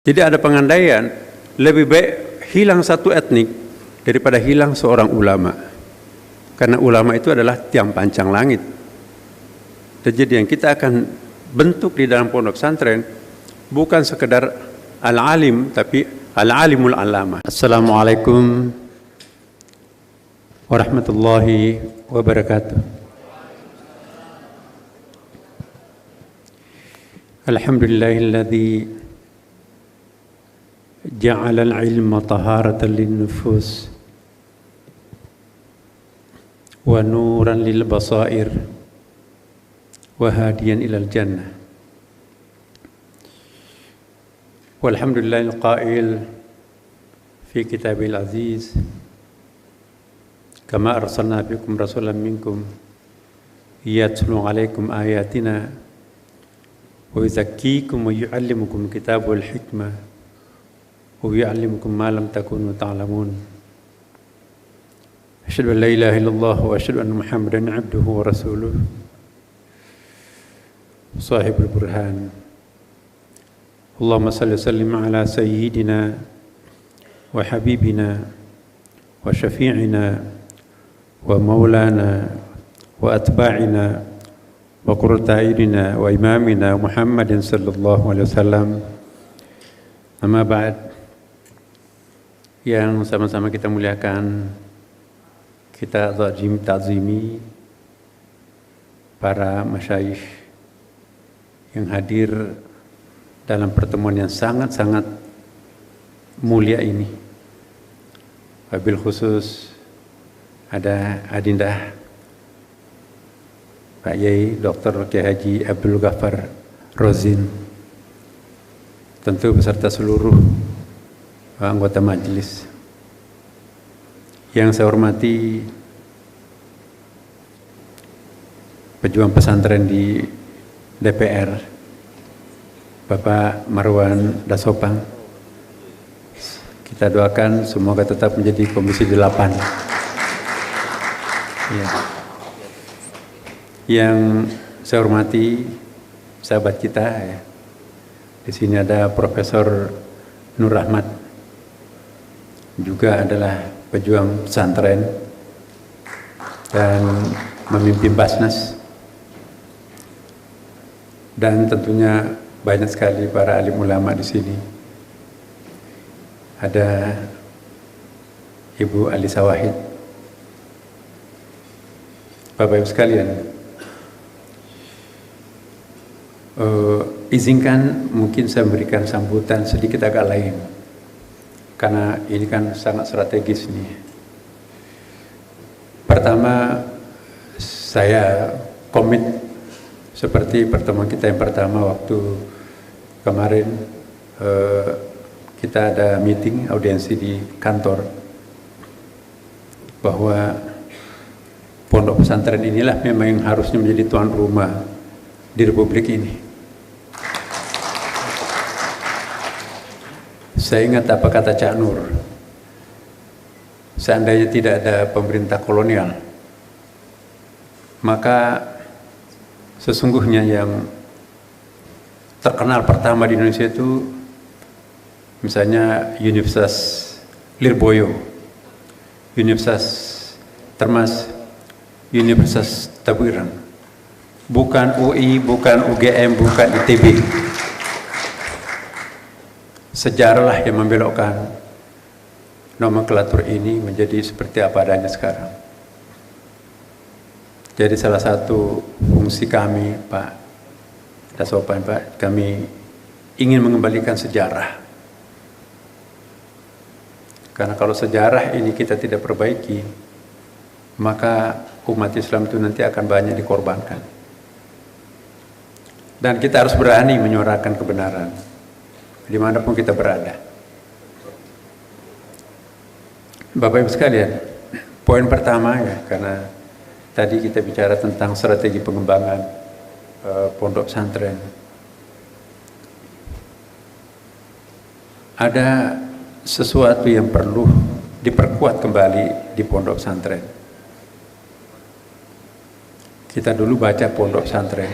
Jadi ada pengandaian, lebih baik hilang satu etnik daripada hilang seorang ulama. Karena ulama itu adalah tiang pancang langit. Dan jadi yang kita akan bentuk di dalam pondok pesantren bukan sekedar al-alim, tapi al-alimul alama. Assalamualaikum warahmatullahi wabarakatuh. Alhamdulillahilladzi ja'ala al-ilma taharatan lin-nufus wa nuran lil-basair wa hadiyan ilal jannah. Walhamdulillahil qail fi kitabil aziz kama arsalna fikum rasulan minkum yatlu alaikum ayatina wa yuzakkikum wa yu'allimukum kitab wal hikmah wa yu'allimukum ma lam takunu ta'lamun. Asyhadu an la ilaha illallah wa asyhadu anna Muhammadan abduhu wa rasuluh sahibul burhan. Allahumma salli wa sallim ala sayyidina wa habibina wa syafi'ina wa maulana wa atba'ina wa qurrata a'yunina wa imamina Muhammadin sallallahu alaihi wasallam. Amma ba'd. Yang sama-sama kita muliakan, kita ta'zimi para masyayikh yang hadir dalam pertemuan yang sangat-sangat mulia ini. Wabil khusus ada Adinda Pak Yai Dr. Kiai Haji Abdul Ghaffar Rozin, tentu beserta seluruh anggota majelis. Yang saya hormati pejuang pesantren di DPR, Bapak Marwan Dasopang. Kita doakan semoga tetap menjadi Komisi 8. Ya. Yang saya hormati sahabat kita, ya. Di sini ada Profesor Nur Rahmat, juga adalah pejuang pesantren dan memimpin Basnas, dan tentunya banyak sekali para alim ulama di sini. Ada Ibu Alisa Wahid. Bapak Ibu sekalian, izinkan mungkin saya memberikan sambutan sedikit agak lain, karena ini kan sangat strategis nih. Pertama, saya komit seperti pertemuan kita yang pertama waktu kemarin, kita ada meeting audiensi di kantor, bahwa pondok pesantren inilah memang yang harusnya menjadi tuan rumah di Republik ini. Saya ingat apa kata Cak Nur, seandainya tidak ada pemerintah kolonial, maka sesungguhnya yang terkenal pertama di Indonesia itu misalnya Universitas Lirboyo, Universitas Termas, Universitas Tabuirang, bukan UI, bukan UGM, bukan ITB. Sejarahlah yang membelokkan nomenklatur ini menjadi seperti apa adanya sekarang. Jadi salah satu fungsi kami, Pak Dasopan, Pak, kami ingin mengembalikan sejarah. Karena kalau sejarah ini kita tidak perbaiki, maka umat Islam itu nanti akan banyak dikorbankan. Dan kita harus berani menyuarakan kebenaran dimanapun kita berada. Bapak Ibu sekalian, poin pertama, ya, karena tadi kita bicara tentang strategi pengembangan pondok pesantren. Ada sesuatu yang perlu diperkuat kembali di pondok pesantren. Kita dulu baca pondok pesantren,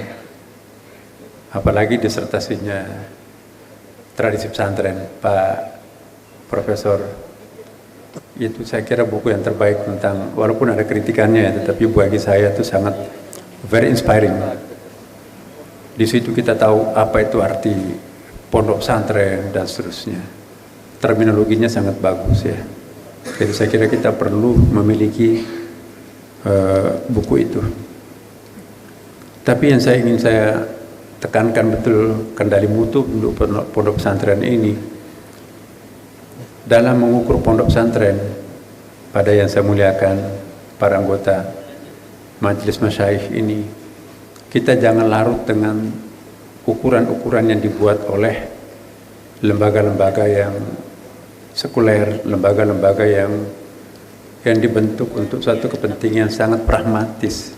apalagi disertasinya Tradisi Pesantren, Pak Profesor. Itu saya kira buku yang terbaik tentang, walaupun ada kritikannya ya, tetapi bagi saya itu sangat very inspiring. Di situ kita tahu apa itu arti pondok pesantren dan seterusnya. Terminologinya sangat bagus ya. Jadi saya kira kita perlu memiliki buku itu. Tapi yang ingin saya tekankan betul kendali mutu untuk pondok pesantren ini, dalam mengukur pondok pesantren pada yang saya muliakan para anggota majelis masyayikh ini, kita jangan larut dengan ukuran-ukuran yang dibuat oleh lembaga-lembaga yang sekuler, lembaga-lembaga yang dibentuk untuk suatu kepentingan sangat pragmatis.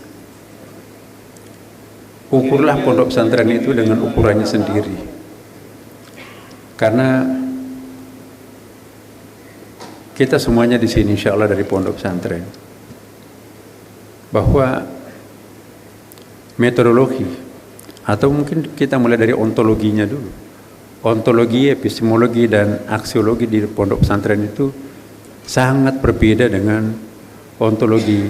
Ukurlah pondok pesantren itu dengan ukurannya sendiri. Karena kita semuanya di sini insya Allah dari pondok pesantren. Bahwa metodologi, atau mungkin kita mulai dari ontologinya dulu. Ontologi, epistemologi, dan aksiologi di pondok pesantren itu sangat berbeda dengan ontologi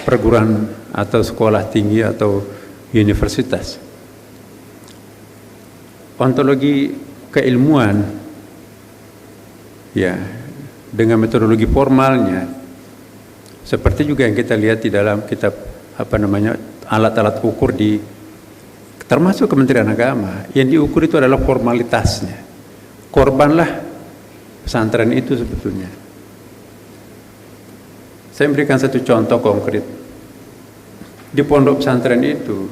perguruan atau sekolah tinggi atau universitas. Ontologi keilmuan ya dengan metodologi formalnya seperti juga yang kita lihat di dalam kitab alat-alat ukur di termasuk Kementerian Agama, yang diukur itu adalah formalitasnya. Korbanlah pesantren itu sebetulnya. Saya memberikan satu contoh konkret. Di pondok pesantren itu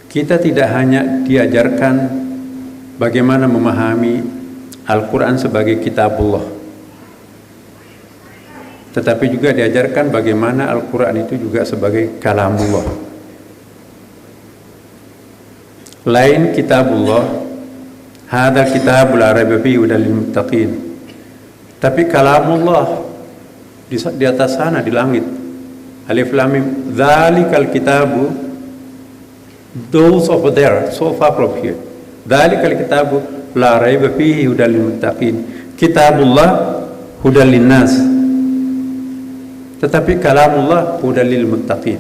kita tidak hanya diajarkan bagaimana memahami Al-Quran sebagai kitabullah, tetapi juga diajarkan bagaimana Al-Quran itu juga sebagai kalamullah. Lain kitabullah, hadal kitabul raiba fihi hudal lil muttaqin. Tapi kalamullah di atas sana di langit. Alif lam mim, dzalikal kitabu, those over there, so far from here. Dzalikal kitabu la raiba fihi hudal lil muttaqin. Kitabullah hudal linnas. Tetapi kalamullah hudal lil muttaqin.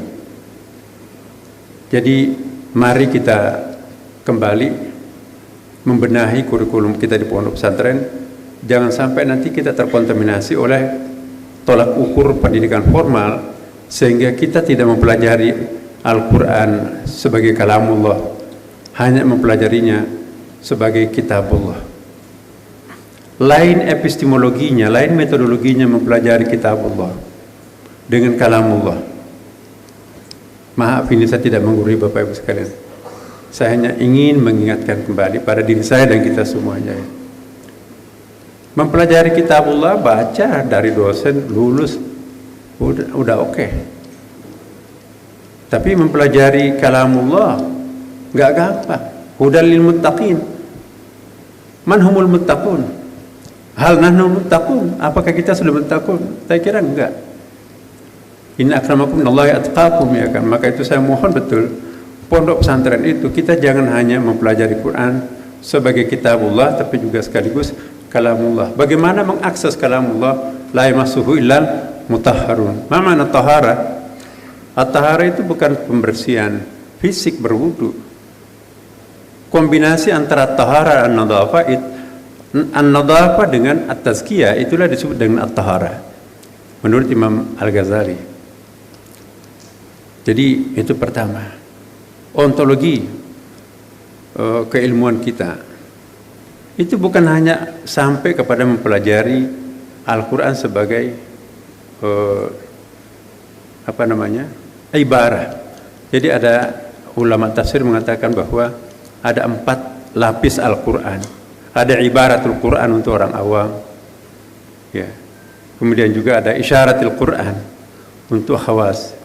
Jadi mari kita kembali membenahi kurikulum kita di pondok pesantren. Jangan sampai nanti kita terkontaminasi oleh tolak ukur pendidikan formal, sehingga kita tidak mempelajari Al-Quran sebagai kalamullah, hanya mempelajarinya sebagai kitabullah. Lain epistemologinya, lain metodologinya mempelajari kitabullah dengan kalamullah. Maaf ini saya tidak menggurui Bapak Ibu sekalian. Saya hanya ingin mengingatkan kembali pada diri saya dan kita semuanya. Mempelajari kitabullah, baca dari dosen, lulus, udah oke. Tapi mempelajari kalamullah nggak gampang. Hudal lil muttaqin. Man humul muttaqun? Hal nahnu muttaqun? Apakah kita sudah muttaqun? Saya kira enggak. Inna akramakum minallahi atqakum, ya kan. Maka itu saya mohon betul pondok pesantren itu kita jangan hanya mempelajari Quran sebagai kitabullah, tapi juga sekaligus kalamullah. Bagaimana mengakses kalamullah? La yamassuhu illal mutahharun. Ma ma'na tahara? At-tahara itu bukan pembersihan fisik berwudu. Kombinasi antara tahara dan nadhafah, an-nadhafah dengan at-tazkiyah, itulah disebut dengan at-tahara menurut Imam Al-Ghazali. Jadi itu pertama. Ontologi keilmuan kita itu bukan hanya sampai kepada mempelajari Al-Quran sebagai ibarah. Jadi ada ulama tafsir mengatakan bahwa ada 4 lapis Al-Quran. Ada ibaratul Quran untuk orang awam, ya. Kemudian juga ada isyaratul Quran untuk khawas.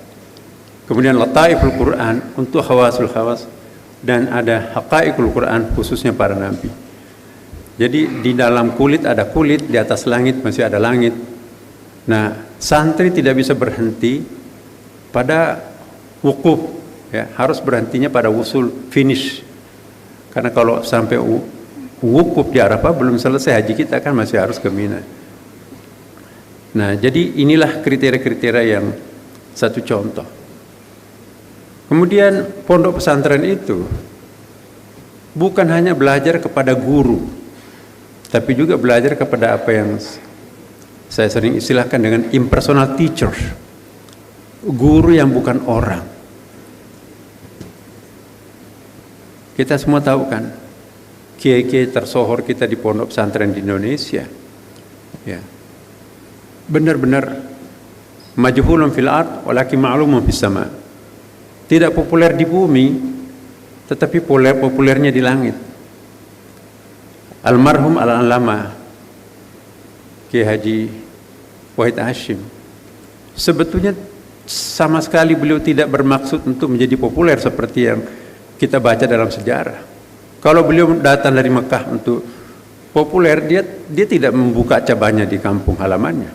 Kemudian lataiful Quran untuk khawasul khawas, dan ada haqaiqul Quran khususnya para nabi. Jadi di dalam kulit ada kulit, di atas langit masih ada langit. Nah, santri tidak bisa berhenti pada wukuf, ya, harus berhentinya pada wusul, finish. Karena kalau sampai wukuf di Arafah, belum selesai haji kita kan masih harus ke Mina. Nah, jadi inilah kriteria-kriteria yang satu contoh. Kemudian pondok pesantren itu bukan hanya belajar kepada guru, tapi juga belajar kepada apa yang saya sering istilahkan dengan impersonal teachers, guru yang bukan orang. Kita semua tahu kan, kiai-kiai tersohor kita di pondok pesantren di Indonesia, ya, benar-benar majhulun fil ard walakin ma'lumun fis sama. Tidak populer di bumi, tetapi populernya di langit. Almarhum al-alama Kiai Haji Wahid Hashim, sebetulnya sama sekali beliau tidak bermaksud untuk menjadi populer seperti yang kita baca dalam sejarah. Kalau beliau datang dari Mekah untuk populer, dia tidak membuka cabangnya di kampung halamannya.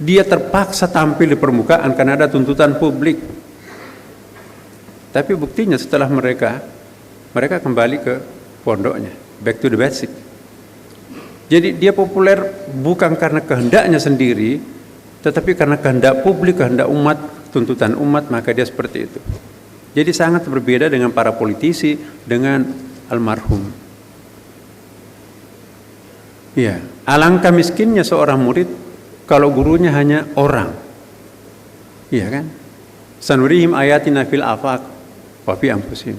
Dia terpaksa tampil di permukaan karena ada tuntutan publik. Tapi buktinya setelah mereka kembali ke pondoknya, back to the basic. Jadi dia populer bukan karena kehendaknya sendiri, tetapi karena kehendak publik, kehendak umat, tuntutan umat, maka dia seperti itu. Jadi sangat berbeda dengan para politisi, dengan almarhum. Ya, alangkah miskinnya seorang murid kalau gurunya hanya orang. Iya kan? Sanurihim ayatina fil afaq wa fi anfusihim.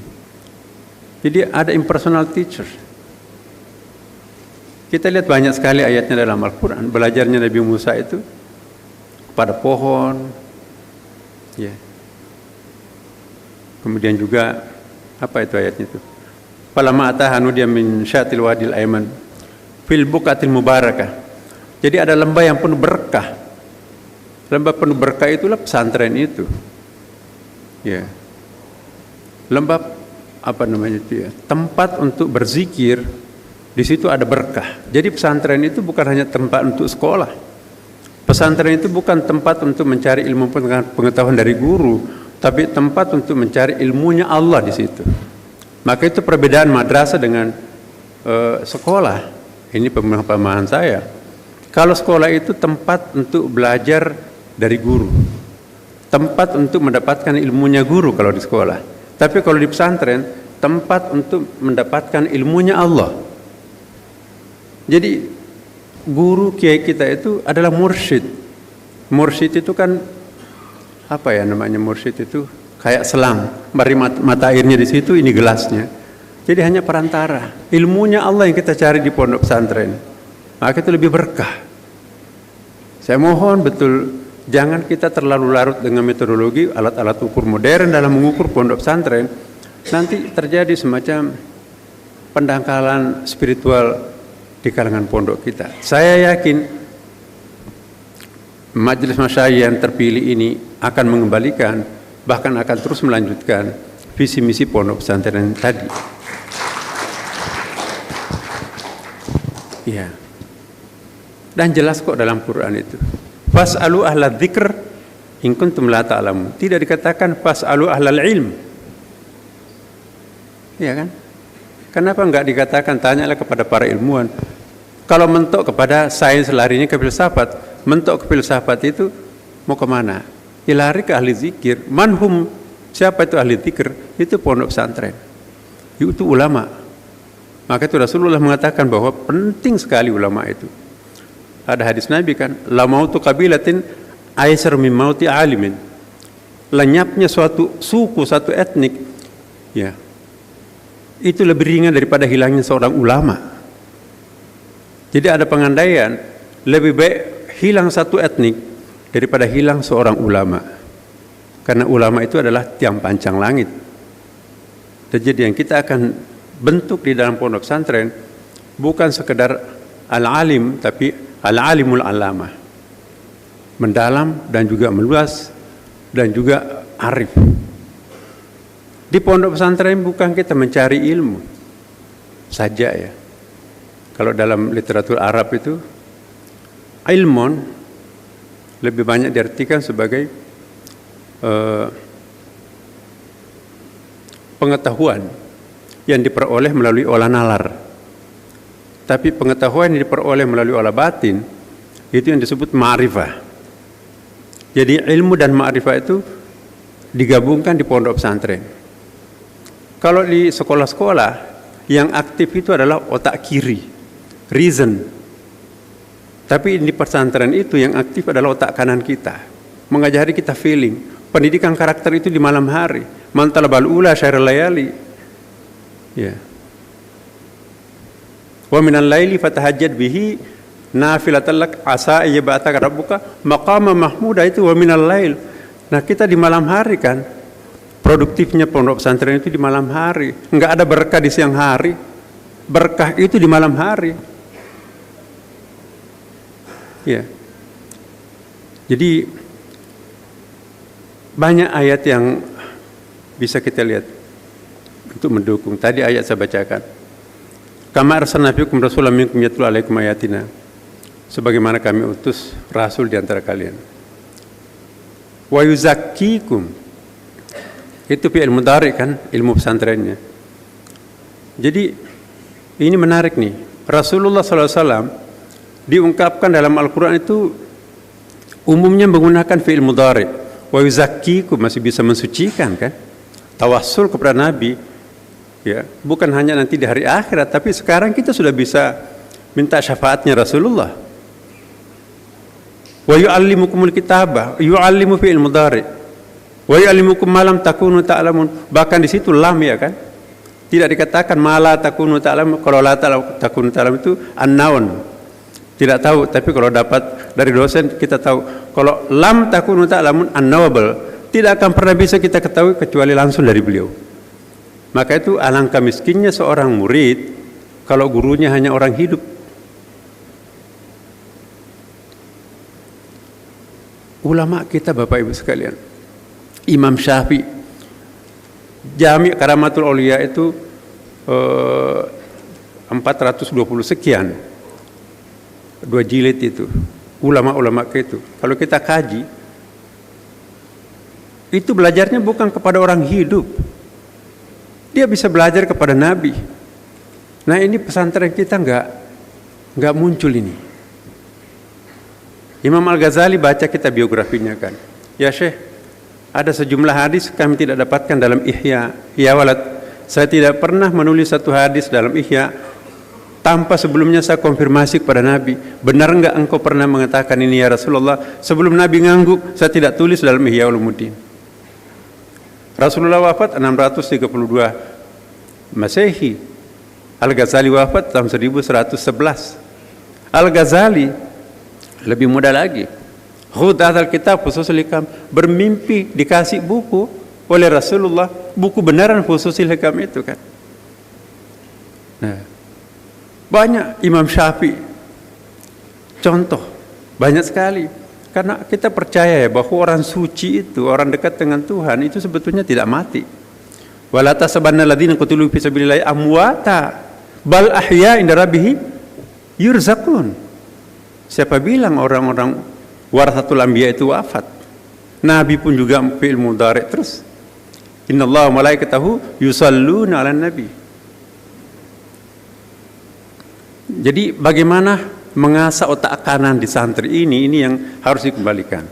Jadi ada impersonal teacher. Kita lihat banyak sekali ayatnya dalam Al-Quran. Belajarnya Nabi Musa itu kepada pohon, ya. Kemudian juga apa itu ayatnya itu? Falamma ataha nudiya min syatil wadil aiman fil buqatil mubarakah. Jadi ada lembah yang penuh berkah. Lembah penuh berkah itulah pesantren itu. Ya. Lembah apa namanya itu ya? Tempat untuk berzikir. Di situ ada berkah. Jadi pesantren itu bukan hanya tempat untuk sekolah. Pesantren itu bukan tempat untuk mencari ilmu pengetahuan dari guru, tapi tempat untuk mencari ilmunya Allah di situ. Maka itu perbedaan madrasah dengan sekolah. Ini pemahaman saya. Kalau sekolah itu tempat untuk belajar dari guru, tempat untuk mendapatkan ilmunya guru kalau di sekolah. Tapi kalau di pesantren, tempat untuk mendapatkan ilmunya Allah. Jadi guru kiai kita itu adalah mursyid. Mursyid itu kan apa ya namanya, mursyid itu kayak selang, mari mata airnya di situ, ini gelasnya. Jadi hanya perantara. Ilmunya Allah yang kita cari di pondok pesantren. Maka itu lebih berkah. Saya mohon betul, jangan kita terlalu larut dengan metodologi alat-alat ukur modern dalam mengukur pondok pesantren. Nanti terjadi semacam pendangkalan spiritual di kalangan pondok kita. Saya yakin majelis masyayikh yang terpilih ini akan mengembalikan, bahkan akan terus melanjutkan visi misi pondok pesantren tadi. Ya. Dan jelas kok dalam Quran itu. Fas'alu ahla dzikr in kuntum la ta'lamun. Tidak dikatakan fas'alu ahlal ilm. Ya kan? Kenapa enggak dikatakan tanyalah kepada para ilmuwan? Kalau mentok kepada sains larinya ke filsafat, mentok ke filsafat itu mau kemana? Ya lari ke ahli zikir. Manhum, siapa itu ahli zikir? Itu pondok pesantren. Itu ulama. Maka itu Rasulullah mengatakan bahwa penting sekali ulama itu. Ada hadis Nabi kan, la mautu qabilatin aisar min mauti alimin. Lenyapnya suatu suku, satu etnik, ya, itu lebih ringan daripada hilangnya seorang ulama. Jadi ada pengandaian, lebih baik hilang satu etnik daripada hilang seorang ulama. Karena ulama itu adalah tiang pancang langit. Jadi yang kita akan bentuk di dalam pondok pesantren bukan sekedar al-alim, tapi al-alimul alama. Mendalam dan juga meluas dan juga arif. Di pondok pesantren bukan kita mencari ilmu saja ya. Kalau dalam literatur Arab itu ilmun lebih banyak diartikan sebagai pengetahuan yang diperoleh melalui olah nalar. Tapi pengetahuan yang diperoleh melalui olah batin itu yang disebut ma'rifah. Jadi ilmu dan ma'rifah itu digabungkan di pondok pesantren. Kalau di sekolah-sekolah yang aktif itu adalah otak kiri, reason. Tapi di pesantren itu yang aktif adalah otak kanan kita, mengajari kita feeling. Pendidikan karakter itu di malam hari. Man talabal ula syairul layali. Ya. Wa minal laili fatahajjad bihi nafilatan lak asa ayyab'ataka rabbuka maqama mahmuda, itu wa minal lail. Nah, kita di malam hari kan. Produktifnya pondok pesantren itu di malam hari. Enggak ada berkah di siang hari. Berkah itu di malam hari. Ya. Jadi banyak ayat yang bisa kita lihat untuk mendukung. Tadi ayat saya bacakan. Kama arsalna fiikum rasulan minkum yatlu alaikum ayatina. Sebagaimana kami utus rasul di antara kalian. Wa yuzakkikum. Itu fi'il mudhari kan, ilmu pesantrennya. Jadi ini menarik nih. Rasulullah SAW diungkapkan dalam Al-Quran itu umumnya menggunakan fi'il mudhari. Wa yuzakkikum, masih bisa mensucikan kan. Tawassul kepada Nabi. Ya, bukan hanya nanti di hari akhirat, tapi sekarang kita sudah bisa minta syafaatnya Rasulullah. Wa yu'allimukumul kitabah, yu'allimu fi'il mudhari. Wa ya'limukum ma lam takunu ta'lamun. Bahkan di situ lam, ya kan? Tidak dikatakan ma la takunu ta'lamun. Kalau la takunu ta'lamun itu an-naun. Tidak tahu, tapi kalau dapat dari dosen kita tahu. Kalau lam takunu ta'lamun an-knowable, tidak akan pernah bisa kita ketahui kecuali langsung dari beliau. Maka itu alangkah miskinnya seorang murid kalau gurunya hanya orang hidup. Ulama kita Bapak Ibu sekalian, Imam Syafi'i, Jami' Karamatul Aulia itu 420 sekian, 2 jilid itu, ulama-ulama itu. Kalau kita kaji, itu belajarnya bukan kepada orang hidup, dia bisa belajar kepada Nabi. Nah, ini pesantren kita nggak muncul ini. Imam Al-Ghazali, baca kita biografinya kan, ya Syekh, ada sejumlah hadis kami tidak dapatkan dalam Ihya. Ya walad, saya tidak pernah menulis satu hadis dalam Ihya tanpa sebelumnya saya konfirmasi kepada Nabi. Benar enggak engkau pernah mengatakan ini ya Rasulullah? Sebelum Nabi ngangguk, saya tidak tulis dalam Ihya Ulumuddin. Rasulullah wafat 632 Masehi. Al-Ghazali wafat tahun 1111. Al-Ghazali lebih muda lagi. Khudhatul kitab khususul hikam, bermimpi dikasih buku oleh Rasulullah, buku benaran khususul hikam itu kan. Nah, banyak Imam Syafi'i. Contoh banyak sekali. Karena kita percaya ya bahwa orang suci itu, orang dekat dengan Tuhan itu sebetulnya tidak mati. Wala tasabanna alladziina qutilu fi sabilillahi amwata bal ahya inda rabbihim yurzaqun. Siapa bilang orang-orang warasatul anbiya itu wafat? Nabi pun juga fi'il mudhari terus. Innallaha wa malaikatahu yusalluna 'alan nabi. Jadi bagaimana mengasah otak kanan di santri ini yang harus dikembalikan.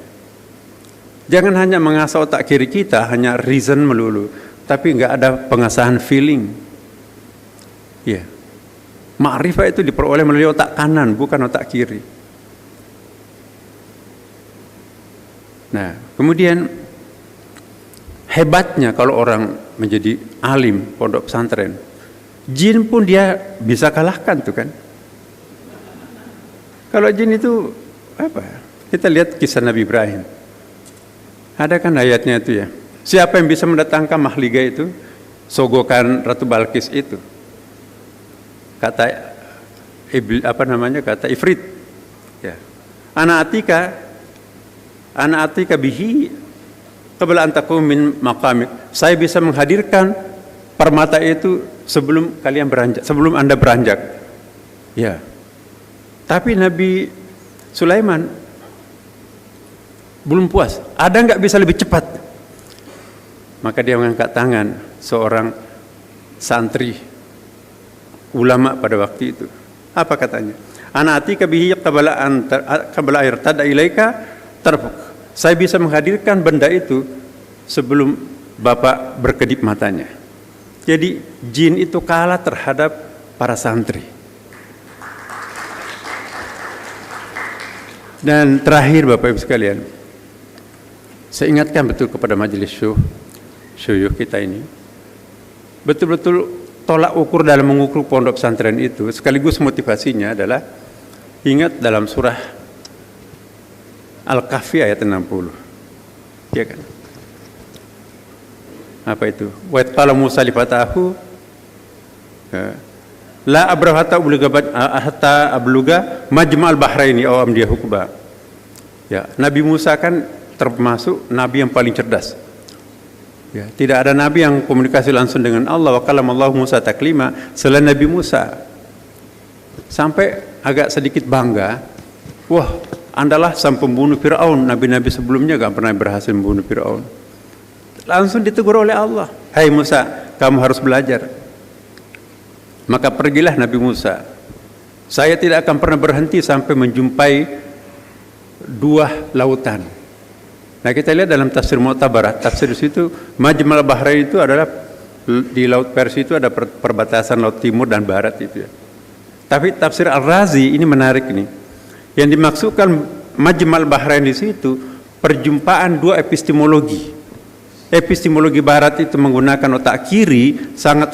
Jangan hanya mengasah otak kiri kita, hanya reason melulu, tapi enggak ada pengasahan feeling. Ya. Ma'rifah itu diperoleh melalui otak kanan, bukan otak kiri. Nah, kemudian hebatnya kalau orang menjadi alim pondok pesantren, jin pun dia bisa kalahkan tuh kan. Kalau jin itu apa? Kita lihat kisah Nabi Ibrahim. Ada kan ayatnya itu ya. Siapa yang bisa mendatangkan mahliga itu? Sogokan Ratu Balkis itu. Kata kata Ifrit. Ya. Ana atika bihi qabla an taqum min maqamik. Saya bisa menghadirkan permata itu sebelum kalian beranjak, sebelum Anda beranjak. Ya. Tapi Nabi Sulaiman belum puas. Ada nggak bisa lebih cepat? Maka dia mengangkat tangan, seorang santri ulama pada waktu itu. Apa katanya? Anatika bihi qabla irtada ilaika tarfuk. Saya bisa menghadirkan benda itu sebelum Bapak berkedip matanya. Jadi jin itu kalah terhadap para santri. Dan terakhir Bapak Ibu sekalian, saya ingatkan betul kepada majelis syuyukh kita ini, betul-betul tolak ukur dalam mengukur pondok pesantren itu, sekaligus motivasinya adalah ingat dalam surah Al-Kahfi ayat 60. Ya kan? Apa itu? Wa qala Musa li fatahu la abrahu hatta abluga majma'al bahraini aw amdiya hukba. Ya, Nabi Musa kan termasuk nabi yang paling cerdas. Ya, tidak ada nabi yang komunikasi langsung dengan Allah. Wa kalamallahu Musa taklima selain Nabi Musa. Sampai agak sedikit bangga, wah, Andalah sang pembunuh Fir'aun. Nabi-nabi sebelumnya gak pernah berhasil membunuh Fir'aun. Langsung ditegur oleh Allah, hai Musa, kamu harus belajar. Maka pergilah Nabi Musa. Saya tidak akan pernah berhenti sampai menjumpai dua lautan. Nah, kita lihat dalam tafsir Mu'tabarat, tafsir situ Majmal Bahrain itu adalah di laut Persia itu ada perbatasan laut timur dan barat itu ya. Tapi tafsir Al-Razi ini menarik nih. Yang dimaksudkan Majmal Bahrain di situ perjumpaan dua epistemologi. Epistemologi barat itu menggunakan otak kiri sangat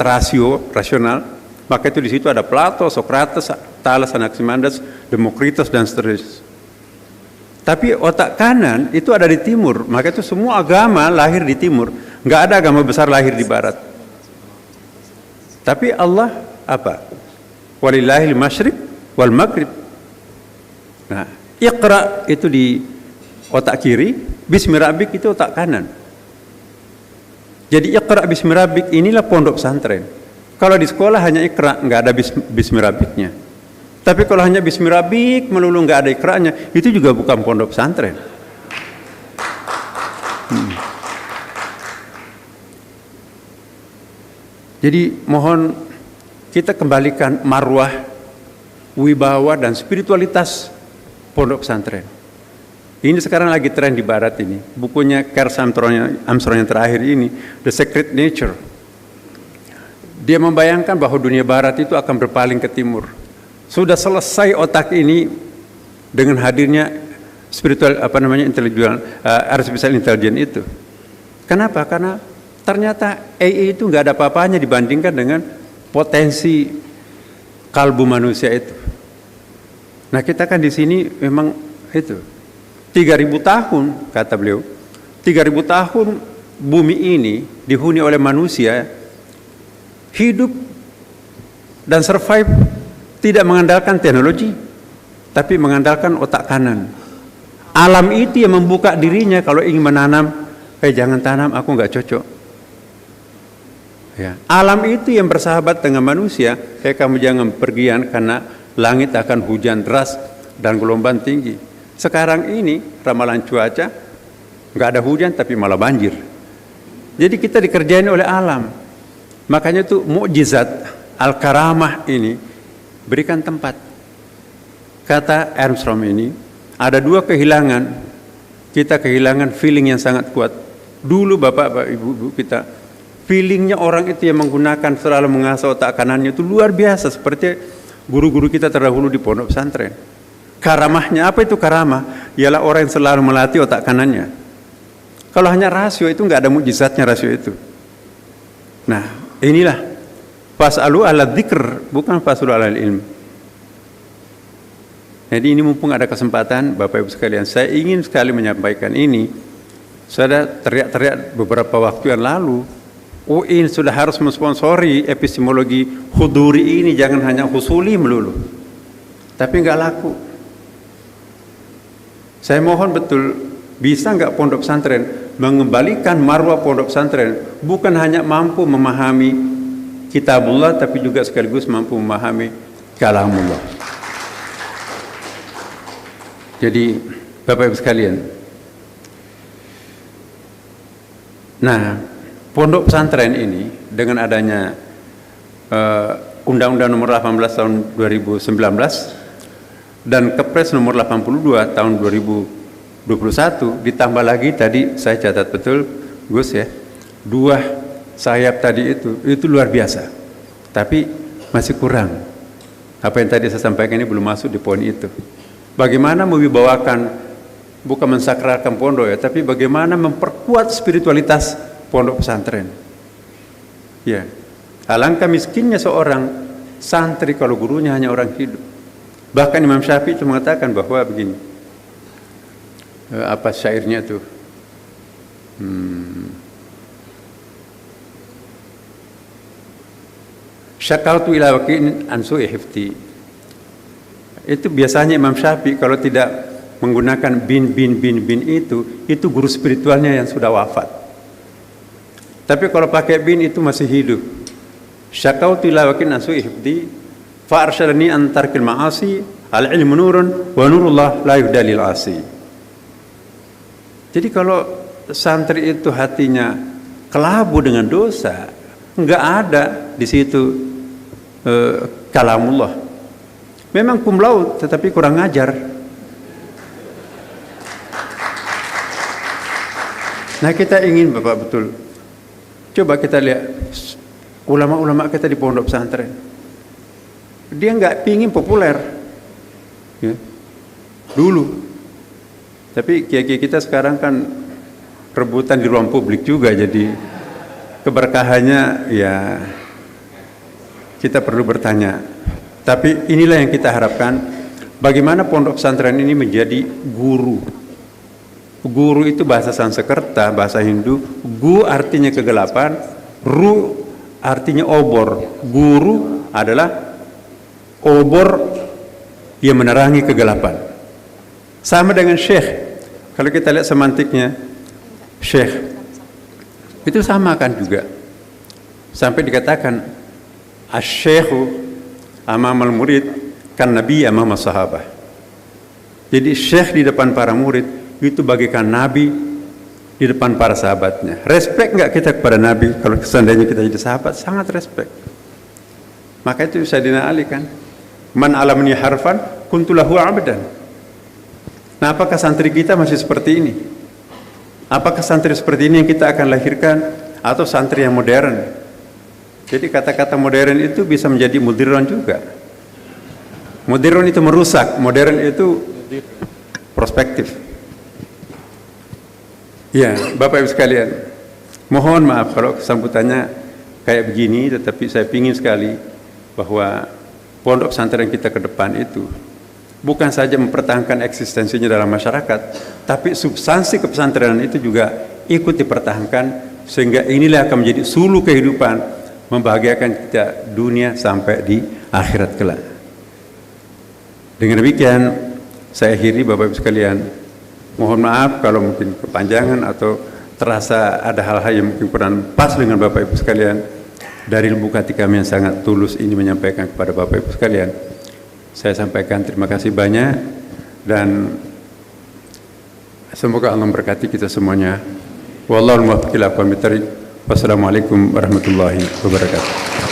rasional. Maka itu di situ ada Plato, Socrates, Thales, Anaximenes, Demokritos dan seterusnya. Tapi otak kanan itu ada di timur. Maka itu semua agama lahir di timur. Nggak ada agama besar lahir di barat. Tapi Allah apa? Walillahil masyriq wal maghrib. Nah, Iqra itu di otak kiri, Bismi Rabbik itu otak kanan. Jadi Iqra Bismi Rabbik inilah pondok pesantren. Kalau di sekolah hanya Iqra, nggak ada Bismi Rabbiknya. Tapi kalau hanya Bismi Rabbik melulu nggak ada Iqra'nya, itu juga bukan pondok pesantren. Jadi mohon kita kembalikan marwah, wibawa dan spiritualitas pondok pesantren. Ini sekarang lagi tren di barat ini. Bukunya Kers Armstrong yang terakhir ini, The Secret Nature. Dia membayangkan bahwa dunia barat itu akan berpaling ke timur. Sudah selesai otak ini dengan hadirnya spiritual artificial intelligence itu. Kenapa? Karena ternyata AI itu nggak ada apa-apanya dibandingkan dengan potensi kalbu manusia itu. Nah, kita kan di sini memang itu 3.000 tahun kata beliau. 3.000 tahun bumi ini dihuni oleh manusia hidup dan survive tidak mengandalkan teknologi, tapi mengandalkan otak kanan. Alam itu yang membuka dirinya kalau ingin menanam, jangan tanam, aku nggak cocok. Ya. Alam itu yang bersahabat dengan manusia, kamu jangan pergian karena langit akan hujan deras dan gelombang tinggi. Sekarang ini ramalan cuaca nggak ada hujan tapi malah banjir. Jadi kita dikerjain oleh alam. Makanya itu mukjizat al-karamah ini berikan tempat. Kata Armstrong ini, ada dua kehilangan. Kita kehilangan feeling yang sangat kuat. Dulu bapak ibu kita, feelingnya orang itu yang menggunakan selalu mengasah otak kanannya itu luar biasa. Seperti guru-guru kita terdahulu di pondok pesantren. Karamahnya, apa itu karamah? Ialah orang yang selalu melatih otak kanannya. Kalau hanya rasio itu nggak ada mukjizatnya rasio itu. Nah, inilah fas'alu ala dzikr, bukan fas'alu ala ilm. Jadi ini mumpung ada kesempatan Bapak Ibu sekalian, saya ingin sekali menyampaikan ini. Saya teriak-teriak beberapa waktu yang lalu, UIN sudah harus mensponsori epistemologi huduri ini, jangan hanya husuli melulu. Tapi nggak laku. Saya mohon betul, bisa nggak pondok pesantren mengembalikan marwah pondok pesantren, bukan hanya mampu memahami Kitabullah, tapi juga sekaligus mampu memahami kalamullah. Jadi Bapak Ibu sekalian, nah pondok pesantren ini dengan adanya Undang-Undang nomor 18 tahun 2019 dan Kepres nomor 82 tahun 2021, ditambah lagi tadi saya catat betul Gus ya, 2 sayap tadi itu luar biasa. Tapi masih kurang. Apa yang tadi saya sampaikan ini belum masuk di poin itu. Bagaimana mewibawakan, bukan mensakralkan pondok ya, tapi bagaimana memperkuat spiritualitas pondok pesantren. Ya. Alangkah miskinnya seorang santri kalau gurunya hanya orang hidup. Bahkan Imam Syafi'i itu mengatakan bahwa begini, apa syairnya tuh? Syakautu ila waqi'in an su'i hifti. Itu biasanya Imam Syafi'i kalau tidak menggunakan bin itu guru spiritualnya yang sudah wafat. Tapi kalau pakai bin itu masih hidup. Syakautu ila waqi'in an su'i hifti fa arsyadani an tarkil ma'asi al ilmu nurun wa nurullah la yuhdalil asi. Jadi kalau santri itu hatinya kelabu dengan dosa, enggak ada di situ kalamullah. Memang cum laude tetapi kurang ngajar. Nah, kita ingin Bapak betul. Coba kita lihat ulama-ulama kita di pondok pesantren. Dia nggak pingin populer, ya, dulu. Tapi kiai-kiai kita sekarang kan rebutan di ruang publik juga, jadi keberkahannya ya kita perlu bertanya. Tapi inilah yang kita harapkan, bagaimana pondok pesantren ini menjadi guru. Guru itu bahasa Sanskerta, bahasa Hindu. Gu artinya kegelapan, ru artinya obor. Guru adalah obor yang menerangi kegelapan. Sama dengan syekh. Kalau kita lihat semantiknya, syekh itu sama kan juga. Sampai dikatakan asy-syekhu amamal murid kan nabi amama sahabah. Jadi syekh di depan para murid itu bagaikan nabi di depan para sahabatnya. Respect nggak kita kepada nabi? Kalau seandainya kita jadi sahabat, sangat respect. Maka itu Sayyidina Ali kan, man alamni harfan kuntulahu abdan. Nah, apakah santri kita masih seperti ini? Apakah santri seperti ini yang kita akan lahirkan, atau santri yang modern? Jadi kata-kata modern itu bisa menjadi mudirron juga. Mudirron itu merusak, modern itu prospektif. Ya, Bapak Ibu sekalian, mohon maaf kalau sambutannya kayak begini, tetapi saya ingin sekali bahwa pondok pesantren kita ke depan itu bukan saja mempertahankan eksistensinya dalam masyarakat, tapi substansi kepesantrenan itu juga ikut dipertahankan, sehingga inilah akan menjadi sulu kehidupan, membahagiakan kita dunia sampai di akhirat kelak. Dengan demikian saya akhiri Bapak Ibu sekalian. Mohon maaf kalau mungkin kepanjangan atau terasa ada hal-hal yang mungkin kurang pas dengan Bapak Ibu sekalian. Dari lubuk hati kami yang sangat tulus ini menyampaikan kepada Bapak Ibu sekalian, saya sampaikan terima kasih banyak dan semoga Allah memberkati kita semuanya. Wallahu muwaffiq ila aqwamit thoriq. Wassalamualaikum warahmatullahi wabarakatuh.